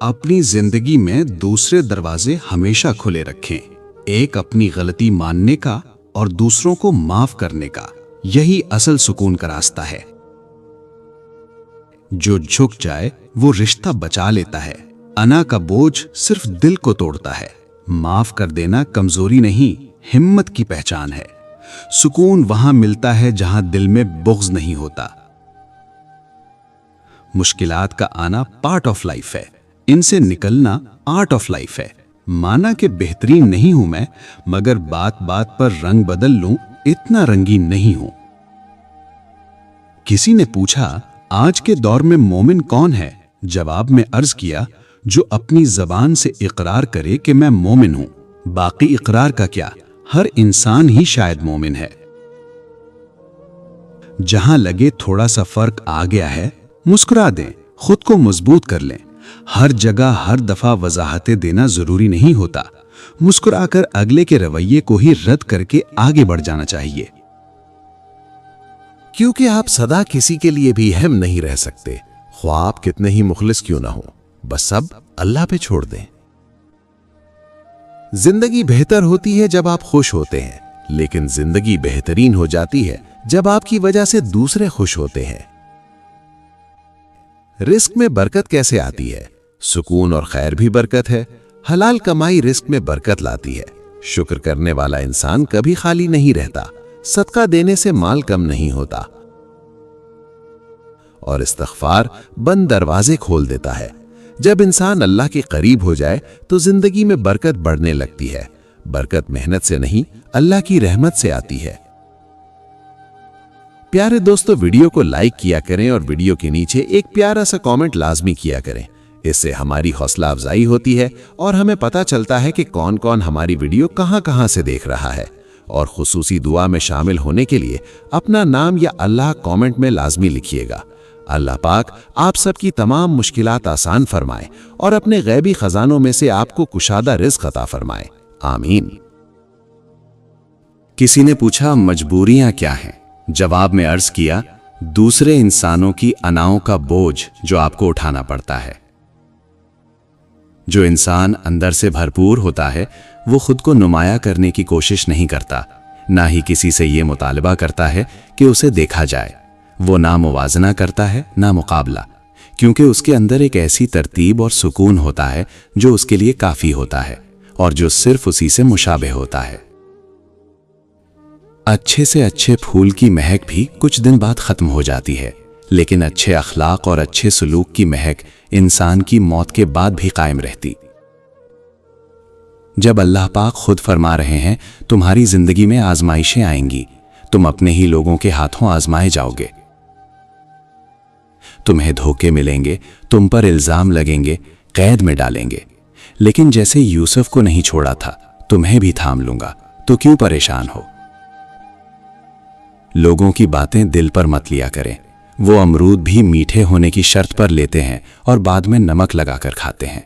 अपनी जिंदगी में दूसरे दरवाजे हमेशा खुले रखें, एक अपनी गलती मानने का और दूसरों को माफ करने का। यही असल सुकून का रास्ता है। जो झुक जाए वो रिश्ता बचा लेता है। अना का बोझ सिर्फ दिल को तोड़ता है। माफ कर देना कमजोरी नहीं, हिम्मत की पहचान है। सुकून वहां मिलता है जहां दिल में बुग़्ज़ नहीं होता। मुश्किलात का आना पार्ट ऑफ लाइफ है, इनसे निकलना आर्ट ऑफ लाइफ है। माना कि बेहतरीन नहीं हूं मैं, मगर बात बात पर रंग बदल लूं, इतना रंगीन नहीं हूं। किसी ने पूछा, आज के दौर में मोमिन कौन है? जवाब में अर्ज किया, जो अपनी जबान से इकरार करे कि मैं मोमिन हूं। बाकी इकरार का क्या, हर इंसान ही शायद मोमिन है। जहां लगे थोड़ा सा फर्क आ गया है, मुस्कुरा दें, खुद को मजबूत कर लें। हर जगह हर दफा वजाहतें देना जरूरी नहीं होता। मुस्कुराकर अगले के रवैये को ही रद्द करके आगे बढ़ जाना चाहिए। क्योंकि आप सदा किसी के लिए भी अहम नहीं रह सकते, ख्वाह आप कितने ही मुखलिस क्यों ना हो। बस सब अल्लाह पे छोड़ दें। जिंदगी बेहतर होती है जब आप खुश होते हैं, लेकिन जिंदगी बेहतरीन हो जाती है जब आपकी वजह से दूसरे खुश होते हैं। रिस्क में बरकत कैसे आती है? सुकून और खैर भी बरकत है। हलाल कमाई रिस्क में बरकत लाती है। शुक्र करने वाला इंसान कभी खाली नहीं रहता। सदका देने से माल कम नहीं होता। और इस्तग़फ़ार बंद दरवाजे खोल देता है। जब इंसान अल्लाह के करीब हो जाए तो जिंदगी में बरकत बढ़ने लगती है। बरकत मेहनत से नहीं, अल्लाह की रहमत से आती है। प्यारे दोस्तों, वीडियो को लाइक किया करें और वीडियो के नीचे एक प्यारा सा कमेंट लाजमी किया करें। इससे हमारी हौसला अफजाई होती है और हमें पता चलता है कि कौन कौन हमारी वीडियो कहां से देख रहा है। और खुसूसी दुआ में शामिल होने के लिए अपना नाम या अल्लाह कमेंट में लाजमी लिखिएगा। अल्लाह पाक आप सबकी तमाम मुश्किलात आसान फरमाए और अपने गैबी खजानों में से आपको कुशादा रिज़्क़ अता फरमाए। आमीन। किसी ने पूछा, मजबूरियां क्या हैं? जवाब में अर्ज किया, दूसरे इंसानों की अनाओं का बोझ जो आपको उठाना पड़ता है। जो इंसान अंदर से भरपूर होता है वो खुद को नुमाया करने की कोशिश नहीं करता, ना ही किसी से ये मुतालबा करता है कि उसे देखा जाए। वो ना मुवाजना करता है ना मुकाबला, क्योंकि उसके अंदर एक ऐसी तरतीब और सुकून होता है जो उसके लिए काफ़ी होता है और जो सिर्फ उसी से मुशाबे होता है। अच्छे से अच्छे फूल की महक भी कुछ दिन बाद ख़त्म हो जाती है, लेकिन अच्छे अखलाक और अच्छे सलूक की महक इंसान की मौत के बाद भी कायम रहती। जब अल्लाह पाक खुद फरमा रहे हैं, तुम्हारी जिंदगी में आजमाइशें आएंगी, तुम अपने ही लोगों के हाथों आजमाए जाओगे। तुम्हें धोखे मिलेंगे, तुम पर इल्जाम लगेंगे, कैद में डालेंगे, लेकिन जैसे यूसुफ को नहीं छोड़ा था, तुम्हें भी थाम लूंगा, तो क्यों परेशान हो। लोगों की बातें दिल पर मत लिया करें। वो अमरूद भी मीठे होने की शर्त पर लेते हैं और बाद में नमक लगाकर खाते हैं।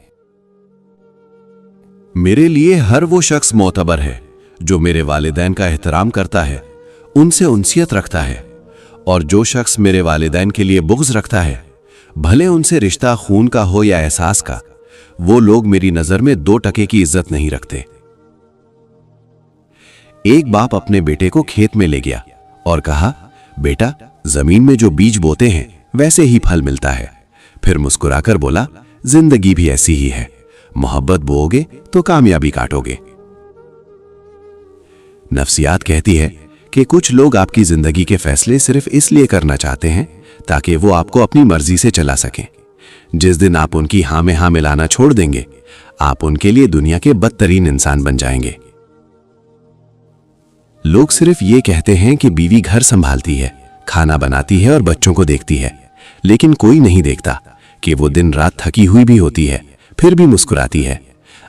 मेरे लिए हर वो शख्स मोतबर है जो मेरे वालिदैन का एहतराम करता है, उनसे उनसियत रखता है, और जो शख्स मेरे वालिदैन के लिए बुग़्ज़ रखता है, भले उनसे रिश्ता खून का हो या एहसास का, वो लोग मेरी नज़र में 2 टके की इज्जत नहीं रखते। एक बाप अपने बेटे को खेत में ले गया और कहा, बेटा, जमीन में जो बीज बोते हैं वैसे ही फल मिलता है। फिर मुस्कुराकर बोला, जिंदगी भी ऐसी ही है, मोहब्बत बोओगे तो कामयाबी काटोगे। नफ्सियात कहती है कि कुछ लोग आपकी जिंदगी के फैसले सिर्फ इसलिए करना चाहते हैं ताकि वो आपको अपनी मर्जी से चला सकें। जिस दिन आप उनकी हाँ में हाँ मिलाना छोड़ देंगे, आप उनके लिए दुनिया के बदतरीन इंसान बन जाएंगे। लोग सिर्फ ये कहते हैं कि बीवी घर संभालती है, खाना बनाती है और बच्चों को देखती है, लेकिन कोई नहीं देखता कि वो दिन रात थकी हुई भी होती है, फिर भी मुस्कुराती है।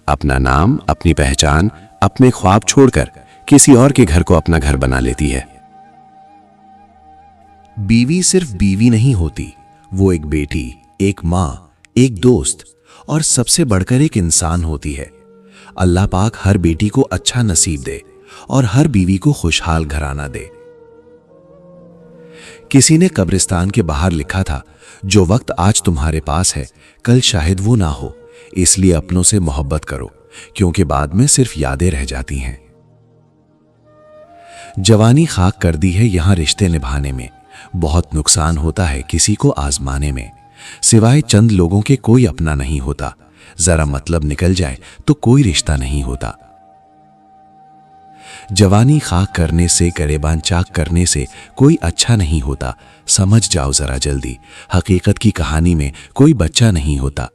अपना नाम, अपनी पहचान, अपने ख्वाब छोड़कर किसी और के घर को अपना घर बना लेती है। बीवी सिर्फ बीवी नहीं होती, वो एक बेटी, एक माँ, एक दोस्त और सबसे बढ़कर एक इंसान होती है। अल्लाह पाक हर बेटी को अच्छा नसीब दे और हर बीवी को खुशहाल घराना दे। किसी ने कब्रिस्तान के बाहर लिखा था, जो वक्त आज तुम्हारे पास है कल शायद वो ना हो, اس لیے اپنوں سے محبت کرو، کیونکہ بعد میں صرف یادیں رہ جاتی ہیں۔ جوانی خاک کر دی ہے یہاں رشتے نبھانے میں، بہت نقصان ہوتا ہے کسی کو آزمانے میں، سوائے چند لوگوں کے کوئی اپنا نہیں ہوتا، ذرا مطلب نکل جائے تو کوئی رشتہ نہیں ہوتا۔ جوانی خاک کرنے سے، گریبان چاک کرنے سے کوئی اچھا نہیں ہوتا، سمجھ جاؤ ذرا جلدی، حقیقت کی کہانی میں کوئی بچہ نہیں ہوتا۔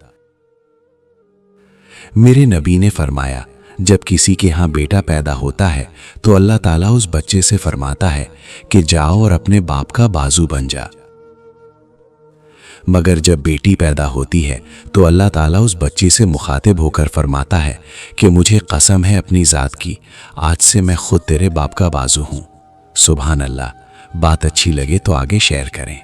میرے نبی نے فرمایا، جب کسی کے ہاں بیٹا پیدا ہوتا ہے تو اللہ تعالیٰ اس بچے سے فرماتا ہے کہ جاؤ اور اپنے باپ کا بازو بن جا، مگر جب بیٹی پیدا ہوتی ہے تو اللہ تعالیٰ اس بچی سے مخاطب ہو کر فرماتا ہے کہ مجھے قسم ہے اپنی ذات کی، آج سے میں خود تیرے باپ کا بازو ہوں۔ سبحان اللہ۔ بات اچھی لگے تو آگے شیئر کریں۔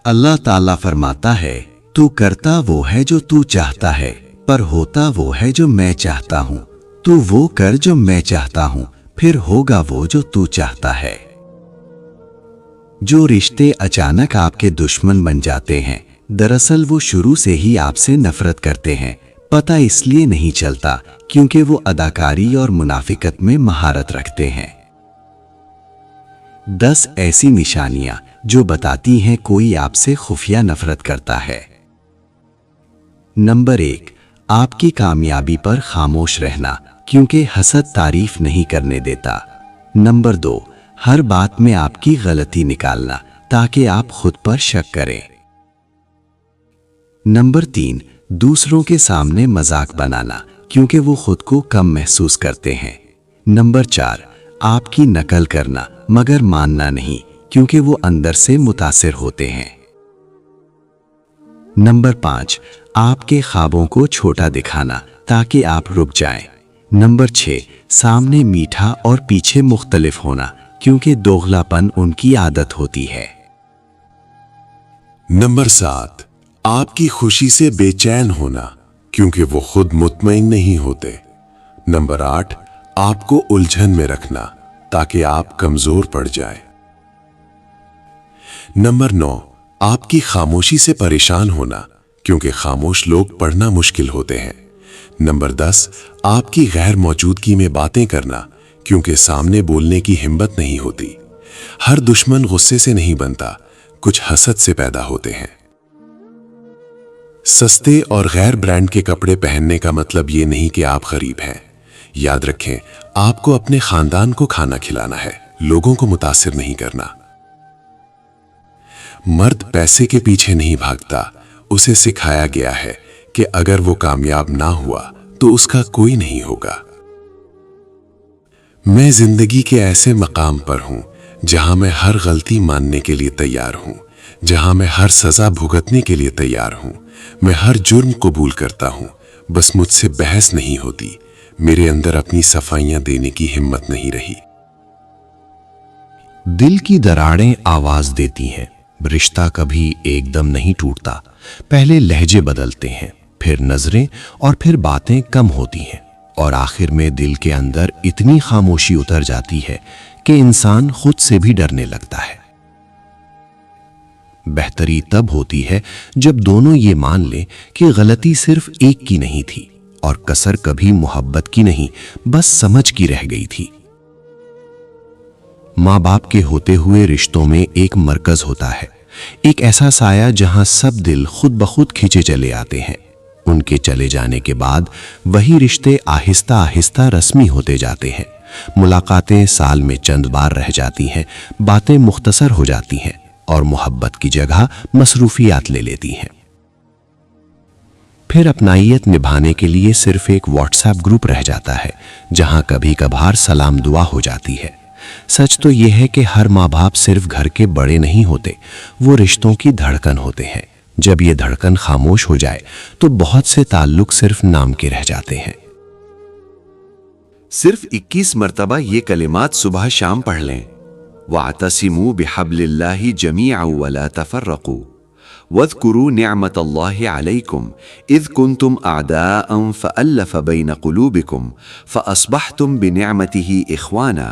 اللہ تعالیٰ فرماتا ہے، تو کرتا وہ ہے جو تو چاہتا ہے، پر ہوتا وہ ہے جو میں چاہتا ہوں۔ تو وہ کر جو میں چاہتا ہوں، پھر ہوگا وہ جو تو چاہتا ہے۔ جو رشتے اچانک آپ کے دشمن بن جاتے ہیں، دراصل وہ شروع سے ہی آپ سے نفرت کرتے ہیں، پتہ اس لیے نہیں چلتا کیونکہ وہ اداکاری اور منافقت میں مہارت رکھتے ہیں۔ 10 ایسی نشانیاں جو بتاتی ہیں کوئی آپ سے خفیہ نفرت کرتا ہے۔ نمبر 1، آپ کی کامیابی پر خاموش رہنا، کیونکہ حسد تعریف نہیں کرنے دیتا۔ نمبر 2، ہر بات میں آپ کی غلطی نکالنا تاکہ آپ خود پر شک کریں۔ نمبر 3، دوسروں کے سامنے مذاق بنانا، کیونکہ وہ خود کو کم محسوس کرتے ہیں۔ نمبر 4، آپ کی نقل کرنا مگر ماننا نہیں، کیونکہ وہ اندر سے متاثر ہوتے ہیں۔ نمبر 5، آپ کے خوابوں کو چھوٹا دکھانا تاکہ آپ رک جائیں۔ نمبر 6، سامنے میٹھا اور پیچھے مختلف ہونا، کیونکہ دوغلا پن ان کی عادت ہوتی ہے۔ نمبر 7، آپ کی خوشی سے بے چین ہونا، کیونکہ وہ خود مطمئن نہیں ہوتے۔ نمبر 8، آپ کو الجھن میں رکھنا تاکہ آپ کمزور پڑ جائیں۔ نمبر 9، آپ کی خاموشی سے پریشان ہونا، کیونکہ خاموش لوگ پڑھنا مشکل ہوتے ہیں۔ نمبر 10، آپ کی غیر موجودگی میں باتیں کرنا، کیونکہ سامنے بولنے کی ہمت نہیں ہوتی۔ ہر دشمن غصے سے نہیں بنتا، کچھ حسد سے پیدا ہوتے ہیں۔ سستے اور غیر برانڈ کے کپڑے پہننے کا مطلب یہ نہیں کہ آپ غریب ہیں۔ یاد رکھیں، آپ کو اپنے خاندان کو کھانا کھلانا ہے، لوگوں کو متاثر نہیں کرنا۔ مرد پیسے کے پیچھے نہیں بھاگتا، اسے سکھایا گیا ہے کہ اگر وہ کامیاب نہ ہوا تو اس کا کوئی نہیں ہوگا۔ میں زندگی کے ایسے مقام پر ہوں جہاں میں ہر غلطی ماننے کے لیے تیار ہوں، جہاں میں ہر سزا بھگتنے کے لیے تیار ہوں، میں ہر جرم قبول کرتا ہوں، بس مجھ سے بحث نہیں ہوتی، میرے اندر اپنی صفائیاں دینے کی ہمت نہیں رہی۔ دل کی دراڑیں آواز دیتی ہیں، رشتہ کبھی ایک دم نہیں ٹوٹتا، پہلے لہجے بدلتے ہیں، پھر نظریں اور پھر باتیں کم ہوتی ہیں، اور آخر میں دل کے اندر اتنی خاموشی اتر جاتی ہے کہ انسان خود سے بھی ڈرنے لگتا ہے۔ بہتری تب ہوتی ہے جب دونوں یہ مان لیں کہ غلطی صرف ایک کی نہیں تھی اور کسر کبھی محبت کی نہیں، بس سمجھ کی رہ گئی تھی۔ ماں باپ کے ہوتے ہوئے رشتوں میں ایک مرکز ہوتا ہے، ایک ایسا سایہ جہاں سب دل خود بخود کھینچے چلے آتے ہیں۔ ان کے چلے جانے کے بعد وہی رشتے آہستہ آہستہ رسمی ہوتے جاتے ہیں، ملاقاتیں سال میں چند بار رہ جاتی ہیں، باتیں مختصر ہو جاتی ہیں اور محبت کی جگہ مصروفیات لے لیتی ہیں۔ پھر اپنائیت نبھانے کے لیے صرف ایک واٹس ایپ گروپ رہ جاتا ہے جہاں کبھی کبھار سلام دعا ہو جاتی ہے۔ سچ تو یہ ہے کہ ہر ماں باپ صرف گھر کے بڑے نہیں ہوتے، وہ رشتوں کی دھڑکن ہوتے ہیں۔ جب یہ دھڑکن خاموش ہو جائے تو بہت سے تعلق صرف نام کے رہ جاتے ہیں۔ صرف 21 مرتبہ یہ کلمات صبح شام پڑھ لیں۔ وَاعْتَصِمُوا بِحَبْلِ اللَّهِ جَمِيعًا وَلَا تَفَرَّقُوا وَاذْكُرُوا نِعْمَةَ اللَّهِ عَلَيْكُمْ إِذْ كُنْتُمْ أَعْدَاءً فَأَلَّفَ بَيْنَ قُلُوبِكُمْ فَأَصْبَحْتُمْ بِنِعْمَتِهِ إِخْوَانًا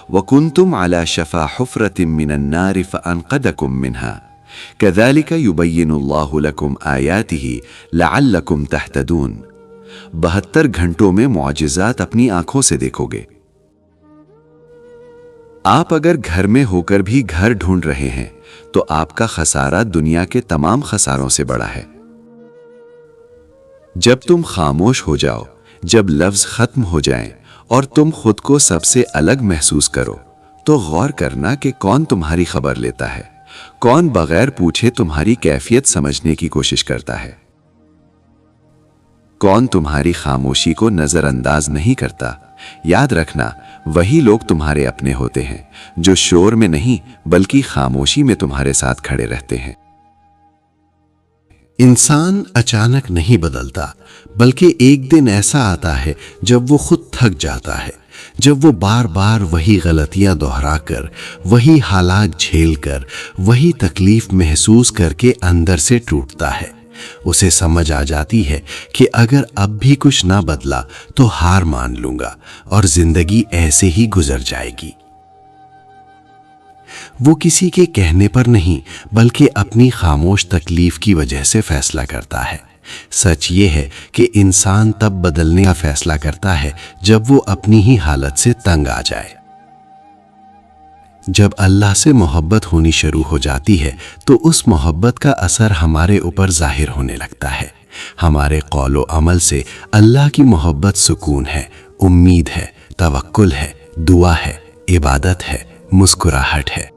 وَكُنْتُمْ عَلَى شَفَا حُفْرَةٍ مِّنَ النَّارِ فَأَنْقَذَكُمْ مِنْهَا कज़ालिका युबय्यिनुल्लाहु लकुम आयातिही लअल्लकुम तहतदून। 72 घंटों में मुआजिज़ात अपनी आंखों से देखोगे। आप अगर घर में होकर भी घर ढूंढ रहे हैं तो आपका खसारा दुनिया के तमाम खसारों से बड़ा है। जब तुम खामोश हो जाओ, जब लफ्ज खत्म हो जाएं और तुम खुद को सबसे अलग महसूस करो, तो गौर करना कि कौन तुम्हारी खबर लेता है, कौन बगैर पूछे तुम्हारी कैफियत समझने की कोशिश करता है, कौन तुम्हारी खामोशी को नजरअंदाज नहीं करता। याद रखना, वही लोग तुम्हारे अपने होते हैं जो शोर में नहीं बल्कि खामोशी में तुम्हारे साथ खड़े रहते हैं। इंसान अचानक नहीं बदलता, बल्कि एक दिन ऐसा आता है जब वो खुद थक जाता है, जब वो बार बार वही गलतियां दोहराकर, वही हालात झेलकर, वही तकलीफ महसूस करके अंदर से टूटता है। उसे समझ आ जाती है कि अगर अब भी कुछ ना बदला तो हार मान लूंगा और जिंदगी ऐसे ही गुजर जाएगी। वो किसी के कहने पर नहीं बल्कि अपनी खामोश तकलीफ की वजह से फैसला करता है। सच ये है कि इंसान तब बदलने का फैसला करता है जब वो अपनी ही हालत से तंग आ जाए। जब अल्लाह से मोहब्बत होनी शुरू हो जाती है तो उस मोहब्बत का असर हमारे ऊपर जाहिर होने लगता है। हमारे कौलो अमल से अल्लाह की मोहब्बत सुकून है, उम्मीद है, तवक्कुल है, दुआ है, इबादत है, मुस्कुराहट है।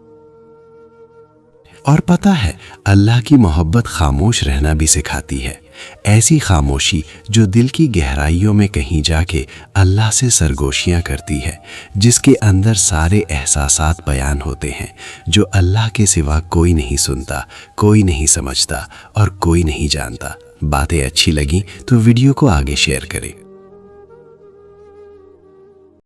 और पता है, अल्लाह की मोहब्बत खामोश रहना भी सिखाती है। ऐसी खामोशी जो दिल की गहराइयों में कहीं जाके अल्लाह से सरगोशियां करती है, जिसके अंदर सारे एहसासात बयान होते हैं जो अल्लाह के सिवा कोई नहीं सुनता, कोई नहीं समझता और कोई नहीं जानता। बातें अच्छी लगी तो वीडियो को आगे शेयर करें।